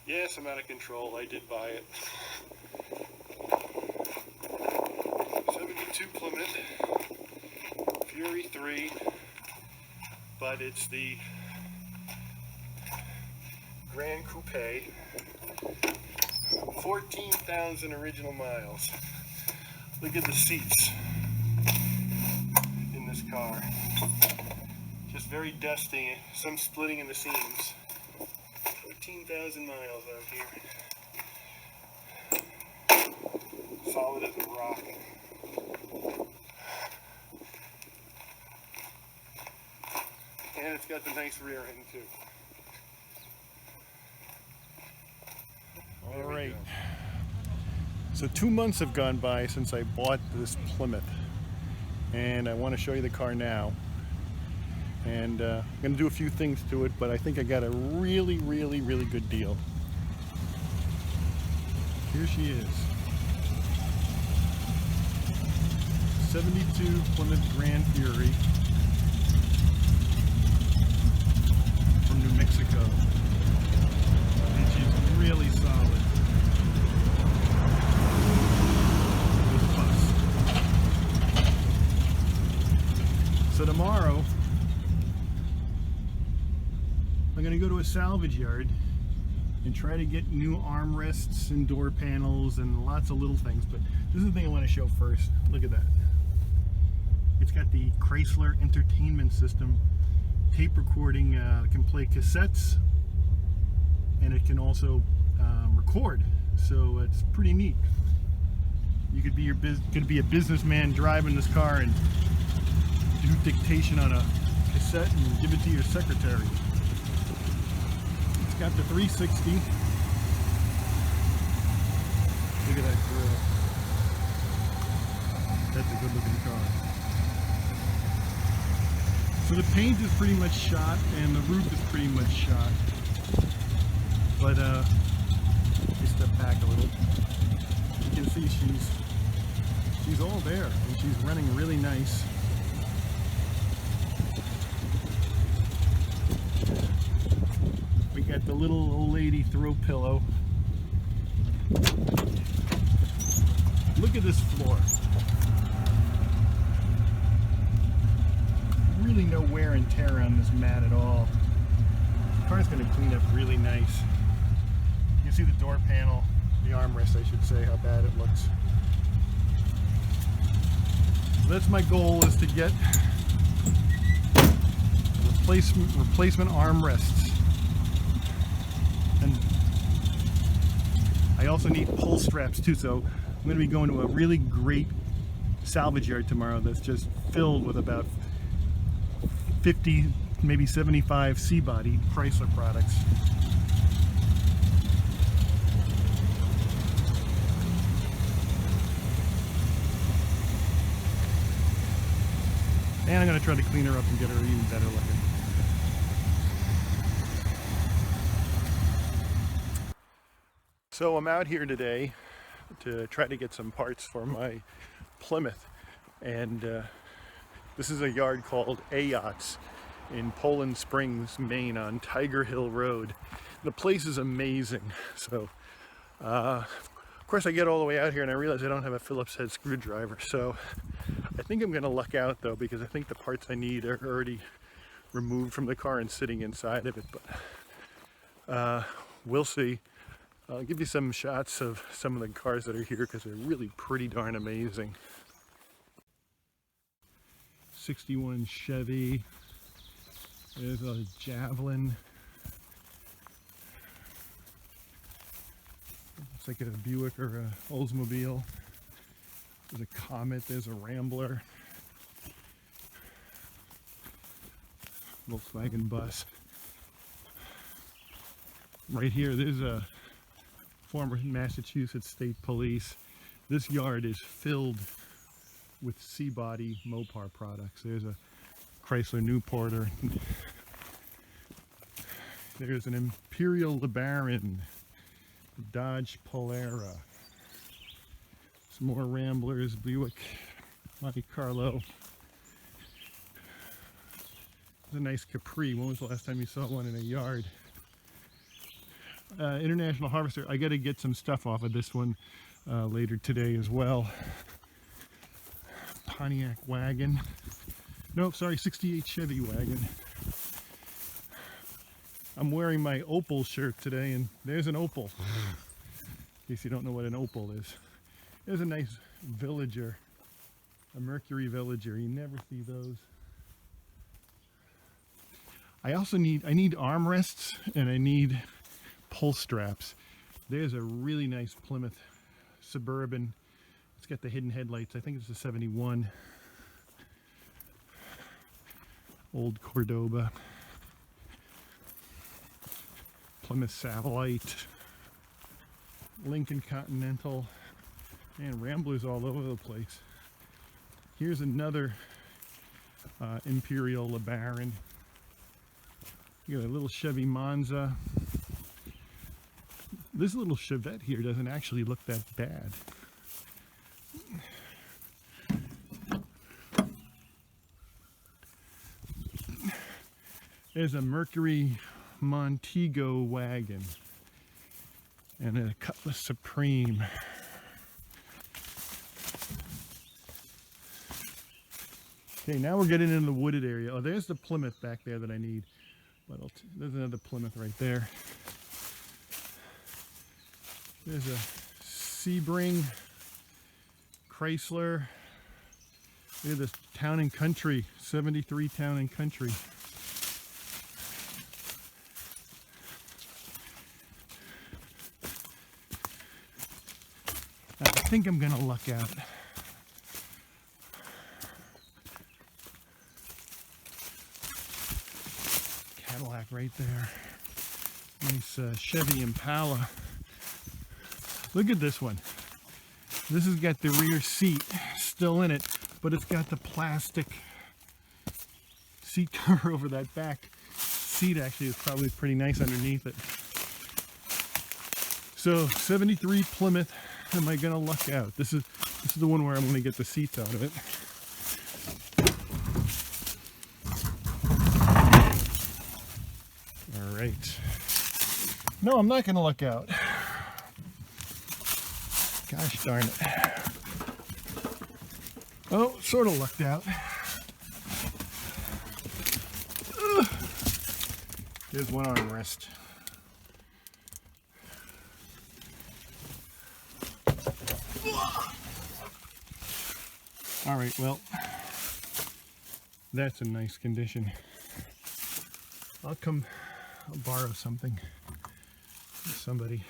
Yes, I'm out of control. I did buy it. 72 Plymouth Fury 3, but it's the Gran Coupe. 14,000 original miles. Look at the seats in this car. Just very dusty, some splitting in the seams. 14,000 miles out here. Solid as a rock. And it's got the nice rear end too. All right. So 2 months have gone by since I bought this Plymouth, and I want to show you the car now. And I'm going to do a few things to it, but I think I got a really good deal. Here she is. 72 Plymouth Gran Fury from New Mexico. And she's really solid. So tomorrow, I'm going to go to a salvage yard and try to get new armrests and door panels and lots of little things. But this is the thing I want to show first. Look at that. It's got the Chrysler Entertainment System tape recording. It can play cassettes, and it can also record. So it's pretty neat. You could be a businessman driving this car and do dictation on a cassette and give it to your secretary. It's got the 360. Look at that grill. That's a good looking car. So the paint is pretty much shot and the roof is pretty much shot. But let me step back a little. You can see she's all there and she's running really nice. We got the little old lady throw pillow. Look at this floor. Really no wear and tear on this mat at all. The car's going to clean up really nice. You can see the door panel, the armrest I should say, how bad it looks. So that's my goal, is to get replacement armrests. And I also need pull straps too, so I'm going to be going to a really great salvage yard tomorrow that's just filled with about 50, maybe 75 C-body Chrysler products. And I'm going to try to clean her up and get her even better looking. So I'm out here today to try to get some parts for my Plymouth, and this is a yard called Ayoutte in Poland Springs, Maine, on Tiger Hill Road. The place is amazing. So of course I get all the way out here and I realize I don't have a Phillips head screwdriver, so I think I'm going to luck out though, because I think the parts I need are already removed from the car and sitting inside of it, but we'll see. I'll give you some shots of some of the cars that are here because they're really pretty darn amazing. 61 Chevy. There's a Javelin. Looks like a Buick or a Oldsmobile. There's a Comet. There's a Rambler. Volkswagen bus. Right here, there's a former Massachusetts State Police. This yard is filled with C-body Mopar products. There's a Chrysler Newporter. There's an Imperial LeBaron, Dodge Polara. Some more Ramblers, Buick, Monte Carlo. There's a nice Capri. When was the last time you saw one in a yard? International Harvester. I got to get some stuff off of this one later today as well. Pontiac wagon. No, sorry, 68 Chevy wagon. I'm wearing my Opal shirt today, and there's an Opal. In case you don't know what an Opal is. There's a nice Villager, a Mercury Villager. You never see those. I also need armrests, and I need pull straps. There's a really nice Plymouth Suburban. It's got the hidden headlights. I think it's a 71. Old Cordoba. Plymouth Satellite. Lincoln Continental. And Ramblers all over the place. Here's another Imperial LeBaron. You got a little Chevy Monza. This little Chevette here doesn't actually look that bad. There's a Mercury Montego wagon and a Cutlass Supreme. Okay, now we're getting into the wooded area. Oh, there's the Plymouth back there that I need. But there's another Plymouth right there. There's a Sebring, Chrysler. Look at this Town and Country, 73 Town and Country. I think I'm gonna luck out. Cadillac right there. Nice Chevy Impala. Look at this one. This has got the rear seat still in it, but it's got the plastic seat cover over that back seat. Actually, is probably pretty nice underneath it. So 73 Plymouth. Am I gonna luck out? This is the one where I'm gonna get the seats out of it. All right. No, I'm not gonna luck out. Gosh darn it. Oh, sort of lucked out. Here's one armrest. All right, well, that's in nice condition. I'll borrow something from somebody.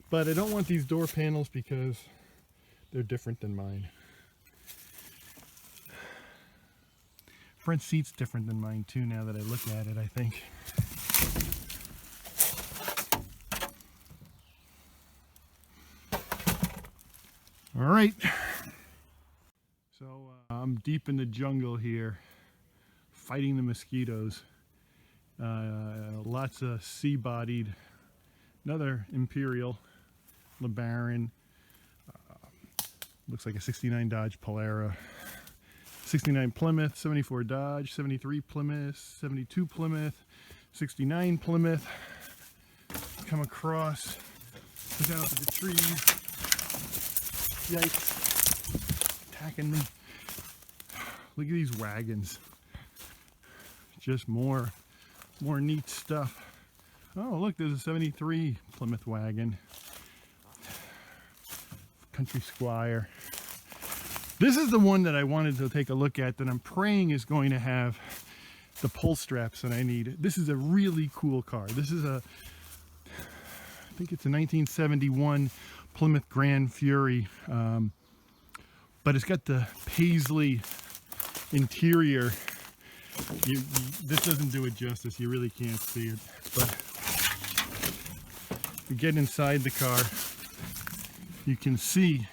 But I don't want these door panels because they're different than mine. Front seat's different than mine too now that I look at it, I think. All right. So I'm deep in the jungle here, fighting the mosquitoes. Lots of sea-bodied, another Imperial LeBaron. Looks like a 69 Dodge Polara, 69 Plymouth, 74 Dodge, 73 Plymouth, 72 Plymouth, 69 Plymouth. Come across, look out at the trees. Yikes, attacking me. Look at these wagons. Just more neat stuff. Oh, look, there's a 73 Plymouth wagon. Country Squire. This is the one that I wanted to take a look at that I'm praying is going to have the pull straps that I need. This is a really cool car. This is I think it's a 1971 Plymouth Gran Fury, but it's got the paisley interior. This doesn't do it justice. You really can't see it. But if you get inside the car, you can see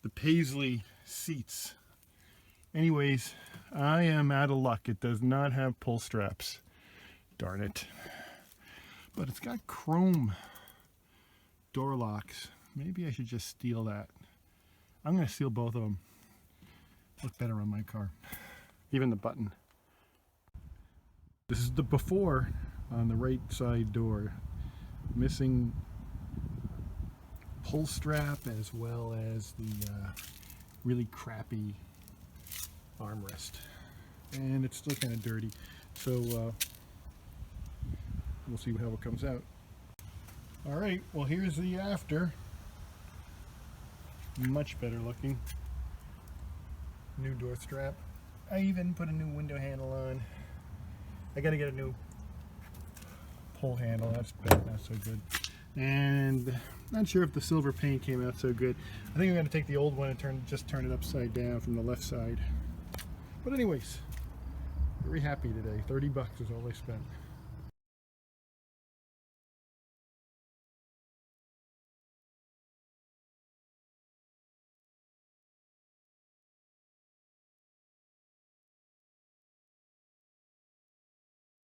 the paisley seats. Anyways, I am out of luck. It does not have pull straps. Darn it. But it's got chrome door locks. Maybe I should just steal that. I'm going to steal both of them. Look better on my car. Even the button. This is the before on the right side door. Missing pull strap as well as the really crappy armrest. And it's still kind of dirty. So we'll see how it comes out. Alright, well here's the after. Much better looking. New door strap. I even put a new window handle on. I gotta get a new pull handle. That's bad, not so good. And not sure if the silver paint came out so good. I think I'm gonna take the old one and just turn it upside down from the left side. But anyways, very happy today. $30 is all I spent.